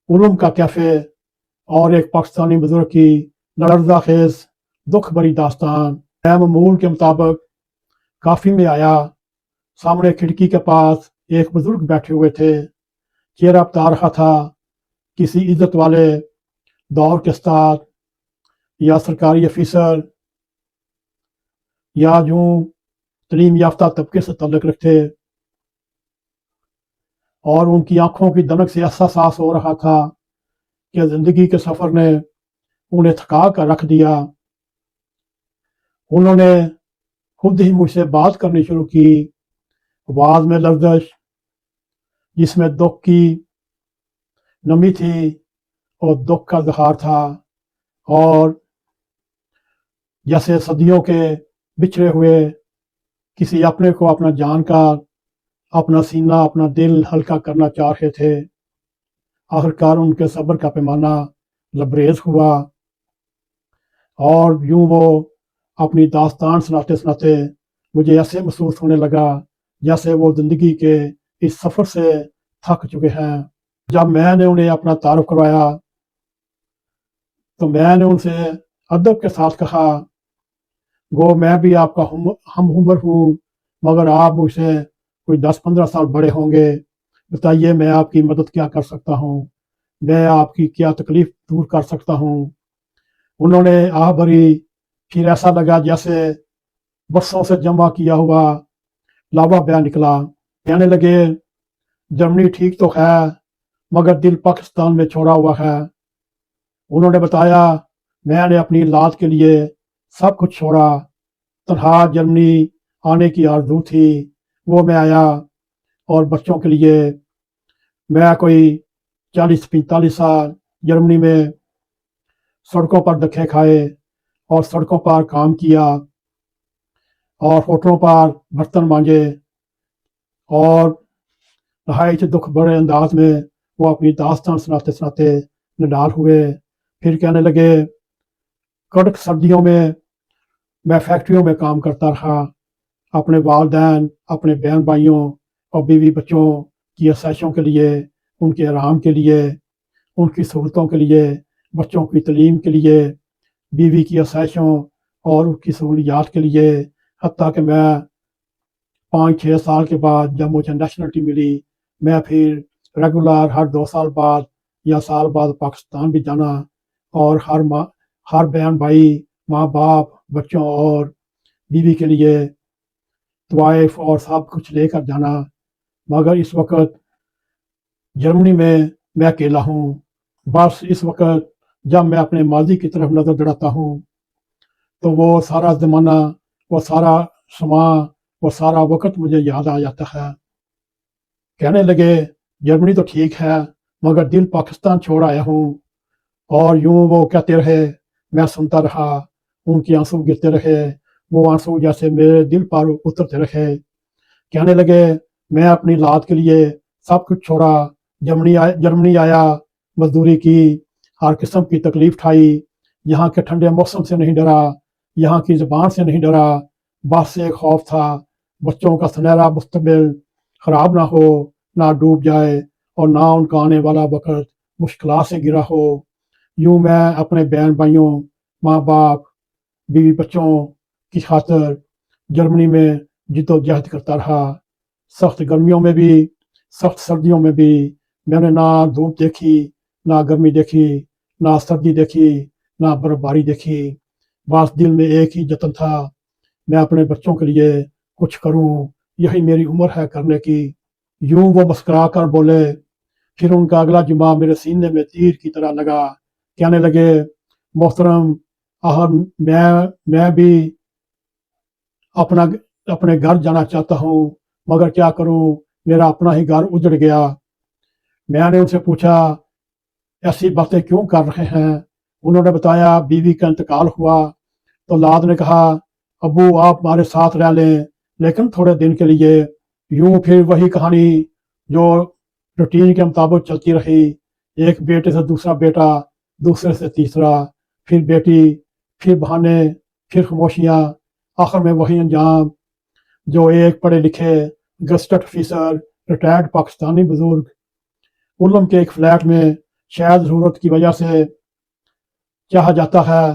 उलम का कैफ़े और एक पाकिस्तानी बुजुर्ग की लड़ज़ा खेज दुख भरी दास्तान। मैं मामूल के मुताबिक काफ़ी में आया। सामने खिड़की के पास एक बुजुर्ग बैठे हुए थे। चेहरा बता रहा था किसी इज्जत वाले दौर के उस्ताद या सरकारी अफीसर या यूं तलीम याफ्ता तबके से तल्लुक़ रखते, और उनकी आंखों की दनक से ऐसा एहसास हो रहा था कि जिंदगी के सफर ने उन्हें थका कर रख दिया। उन्होंने खुद ही मुझसे बात करनी शुरू की, आवाज में लर्जश जिसमें दुख की नमी थी और दुख का इजहार था, और जैसे सदियों के बिछड़े हुए किसी अपने को अपना जानकार, अपना सीना, अपना दिल हल्का करना चाह रहे थे। आखिरकार उनके सब्र का पैमाना लबरेज हुआ और यूं वो अपनी दास्तान सुनाते सुनाते मुझे ऐसे महसूस होने लगा जैसे वो जिंदगी के इस सफर से थक चुके हैं। जब मैंने उन्हें अपना तारुफ करवाया तो मैंने उनसे अदब के साथ कहा, गो मैं भी आपका हम उम्र हूँ, मगर आप मुझसे कोई 10-15 साल बड़े होंगे। बताइए मैं आपकी मदद क्या कर सकता हूँ, मैं आपकी क्या तकलीफ दूर कर सकता हूँ। उन्होंने आह भरी, फिर ऐसा लगा जैसे बरसों से जमा किया हुआ लावा बह निकला। कहने लगे, जर्मनी ठीक तो है मगर दिल पाकिस्तान में छोड़ा हुआ है। उन्होंने बताया, मैंने अपनी औलाद के लिए सब कुछ छोड़ा, तन्हा जर्मनी आने की आरज़ू थी, वो मैं आया, और बच्चों के लिए मैं कोई 40-45 साल जर्मनी में सड़कों पर धक्के खाए और सड़कों पर काम किया और होटलों पर बर्तन मांजे, और नहायत दुख भरे अंदाज में वो अपनी दास्तान सुनाते सुनाते निडाल हुए। फिर कहने लगे, कड़क सर्दियों में मैं फैक्ट्रियों में काम करता रहा, अपने वालदैन, अपने बहन भाइयों और बीवी बच्चों की आसाइशों के लिए, उनके आराम के लिए, उनकी सहूलतों के लिए, बच्चों की तलीम के लिए, बीवी की आसाइशों और उनकी सहूलियात के लिए। हत्ता कि मैं 5-6 साल के बाद जब मुझे नेशनलिटी मिली, मैं फिर रेगुलर हर 2 साल बाद या साल बाद पाकिस्तान भी जाना, और हर बहन भाई, माँ बाप, बच्चों और बीवी के लिए तवाइफ और सब कुछ लेकर जाना। मगर इस वक्त जर्मनी में मैं अकेला हूँ। बस इस वक्त जब मैं अपने माजी की तरफ नजर दौड़ाता हूँ तो वो सारा ज़माना, वो सारा समा, वो सारा वक्त मुझे याद आ जाता है। कहने लगे, जर्मनी तो ठीक है मगर दिल पाकिस्तान छोड़ आया हूँ। और यूं वो कहते रहे, मैं सुनता रहा, उनके आंसू गिरते रहे, वो आंसू जैसे मेरे दिल पर उतरते रहे। कहने लगे, मैं अपनी औलाद के लिए सब कुछ छोड़ा, जर्मनी आया, मजदूरी की, हर किस्म की तकलीफ उठाई, यहाँ के ठंडे मौसम से नहीं डरा, यहाँ की ज़बान से नहीं डरा, बस एक खौफ था, बच्चों का सुनहरा मुस्तकबिल खराब ना हो, ना डूब जाए, और ना उनका आने वाला वक्त मुश्किलात से घिरा हो। यूं मैं अपने बहन भाइयों, माँ बाप, बीवी बच्चों की खातिर जर्मनी में जिद्दोजहद करता रहा। सख्त गर्मियों में भी, सख्त सर्दियों में भी मैंने ना धूप देखी, ना गर्मी देखी, ना सर्दी देखी, ना बर्फबारी देखी। बस दिल में एक ही जतन था, मैं अपने बच्चों के लिए कुछ करूं, यही मेरी उम्र है करने की। यूं वो मुस्कुरा कर बोले। फिर उनका अगला जुमला मेरे सीने में तीर की तरह लगा। कहने लगे, मोहतरम, आहर मैं भी अपना अपने घर जाना चाहता हूँ, मगर क्या करूँ, मेरा अपना ही घर उजड़ गया। मैंने उनसे पूछा, ऐसी बातें क्यों कर रहे हैं। उन्होंने बताया, बीवी का इंतकाल हुआ तो औलाद ने कहा, अब्बू आप हमारे साथ रह लें, लेकिन थोड़े दिन के लिए। यूं फिर वही कहानी जो रूटीन के मुताबिक चलती रही। एक बेटे से दूसरा बेटा, दूसरे से तीसरा, फिर बेटी, फिर बहाने, फिर खामोशियाँ, आखिर में वही अंजाम जो एक पढ़े लिखे गजटेड ऑफिसर, रिटायर्ड पाकिस्तानी बुजुर्ग उलम के एक फ्लैट में شاید ضرورت کی وجہ سے چاہا جاتا ہے،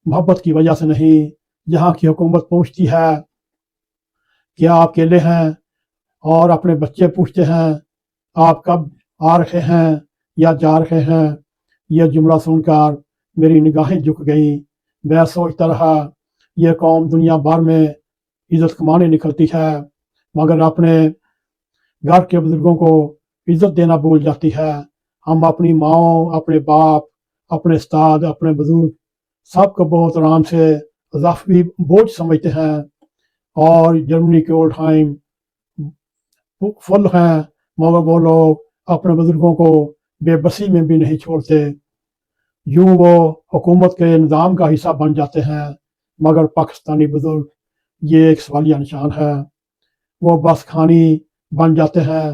محبت کی وجہ سے نہیں۔ یہاں کی حکومت پوچھتی ہے کیا آپ اکیلے ہیں، اور اپنے بچے پوچھتے ہیں آپ کب آ رہے ہیں یا جا رہے ہیں۔ یہ جملہ سن کر میری نگاہیں جھک گئیں۔ میں سوچتا رہا یہ قوم دنیا بھر میں عزت کمانے نکلتی ہے مگر اپنے گھر کے بزرگوں کو عزت دینا بھول جاتی ہے۔ ہم اپنی ماؤں، اپنے باپ، اپنے استاد، اپنے بزرگ سب کو بہت آرام سے اضافی بوجھ سمجھتے ہیں، اور جرمنی کے اولڈ ٹائم فل ہیں مگر وہ لوگ اپنے بزرگوں کو بے بسی میں بھی نہیں چھوڑتے۔ یوں وہ حکومت کے نظام کا حصہ بن جاتے ہیں مگر پاکستانی بزرگ یہ ایک سوالیہ نشان ہے۔ وہ بس کھانی بن جاتے ہیں،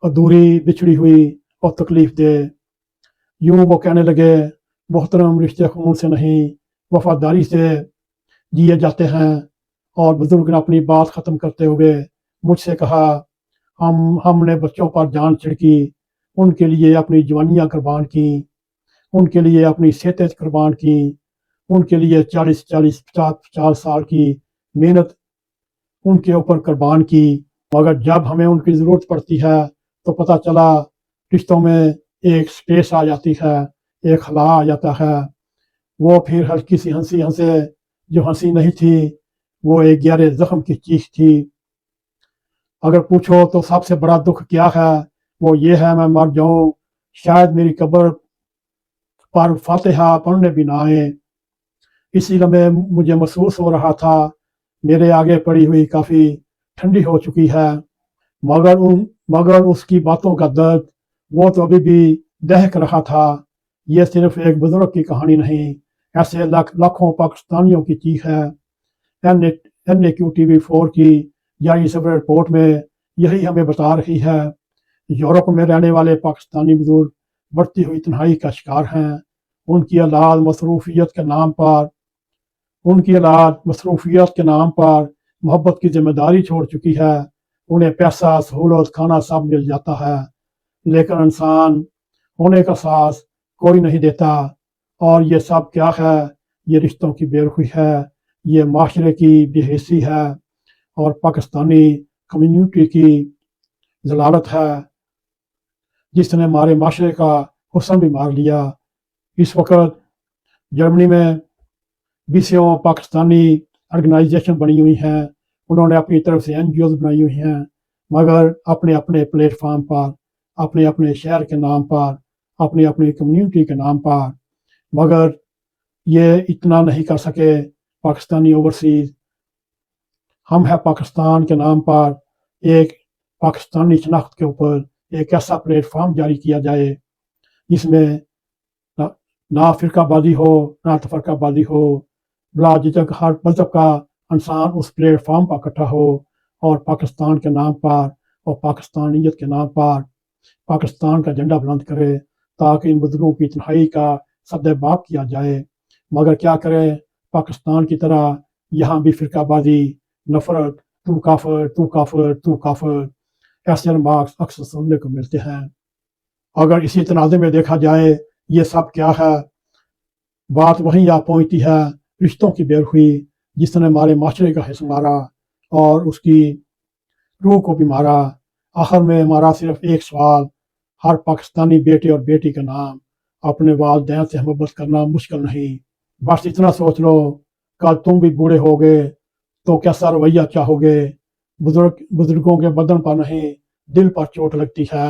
ادھوری، بچھڑی ہوئی اور تکلیف دہ۔ یوں وہ کہنے لگے محترم رشتے خون سے نہیں وفاداری سے جیے جاتے ہیں، اور بزرگ نے اپنی بات ختم کرتے ہوئے مجھ سے کہا ہم نے بچوں پر جان چھڑکی، ان کے لیے اپنی جوانیاں قربان کی، ان کے لیے اپنی صحتیں قربان کی، ان کے لیے 40 سال کی محنت ان کے اوپر قربان کی، مگر جب ہمیں ان کی ضرورت پڑتی ہے تو پتہ چلا رشتوں میں ایک سپیس آ جاتی ہے، ایک خلا آ جاتا ہے۔ وہ پھر ہلکی سی ہنسی ہنسے جو ہنسی نہیں تھی، وہ ایک گہرے زخم کی چیخ تھی۔ اگر پوچھو تو سب سے بڑا دکھ کیا ہے، وہ یہ ہے میں مر جاؤں، شاید میری قبر پر فاتحہ پڑھنے بھی نہ آئے۔ اسی لمحے مجھے محسوس ہو رہا تھا میرے آگے پڑی ہوئی کافی ٹھنڈی ہو چکی ہے، مگر اس کی باتوں کا درد وہ تو ابھی بھی دہک رہا تھا۔ یہ صرف ایک بزرگ کی کہانی نہیں، ایسے لاکھوں پاکستانیوں کی چیخ ہے۔ NAQ-TV4 کی جاری صبر رپورٹ میں یہی ہمیں بتا رہی ہے۔ یورپ میں رہنے والے پاکستانی بزرگ بڑھتی ہوئی تنہائی کا شکار ہیں۔ ان کی اولاد مصروفیت کے نام پر محبت کی ذمہ داری چھوڑ چکی ہے۔ انہیں پیسہ، سہولت، کھانا سب مل جاتا ہے لیکن انسان ہونے کا ساس کوئی نہیں دیتا۔ اور یہ سب کیا ہے؟ یہ رشتوں کی بے رخی ہے، یہ معاشرے کی بے حسی ہے، اور پاکستانی کمیونٹی کی ضلالت ہے جس نے ہمارے معاشرے کا حسن بھی مار لیا۔ اس وقت جرمنی میں 20 پاکستانی آرگنائزیشن بنی ہوئی ہیں، انہوں نے اپنی طرف سے NGOز بنائی ہوئی ہیں، مگر اپنے اپنے پلیٹ فارم پر، اپنے اپنے شہر کے نام پر، اپنی اپنی کمیونٹی کے نام پر، مگر یہ اتنا نہیں کر سکے۔ پاکستانی اوورسیز ہم ہے پاکستان کے نام پر ایک پاکستانی شناخت کے اوپر ایک ایسا پلیٹ فارم جاری کیا جائے جس میں نہ فرقہ بازی ہو، نہ تفرقہ بازی ہو، بلا جھجک ہر مذہب کا انسان اس پلیٹ فارم پر اکٹھا ہو، اور پاکستان کے نام پر اور پاکستانیت کے نام پر پاکستان کا جھنڈا بلند کرے تاکہ ان بزرگوں کی تنہائی کا سد باب کیا جائے۔ مگر کیا کرے، پاکستان کی طرح یہاں بھی فرقہ بازی، نفرت، تو کافر، تو کافر، تو کافر، ایسے ریمارکس اکثر سننے کو ملتے ہیں۔ اگر اسی تناظر میں دیکھا جائے یہ سب کیا ہے، بات وہیں آ پہنچتی ہے رشتوں کی بے رخی جس نے ہمارے معاشرے کا حصہ مارا اور اس کی روح کو بھی مارا۔ آخر میں ہمارا صرف ایک سوال، ہر پاکستانی بیٹے اور بیٹی کا نام، اپنے والدین سے محبت کرنا مشکل نہیں، بس اتنا سوچ لو کل تم بھی بوڑھے ہو گے تو کیسا رویہ چاہو گے۔ بزرگوں کے بدن پر نہیں دل پر چوٹ لگتی ہے۔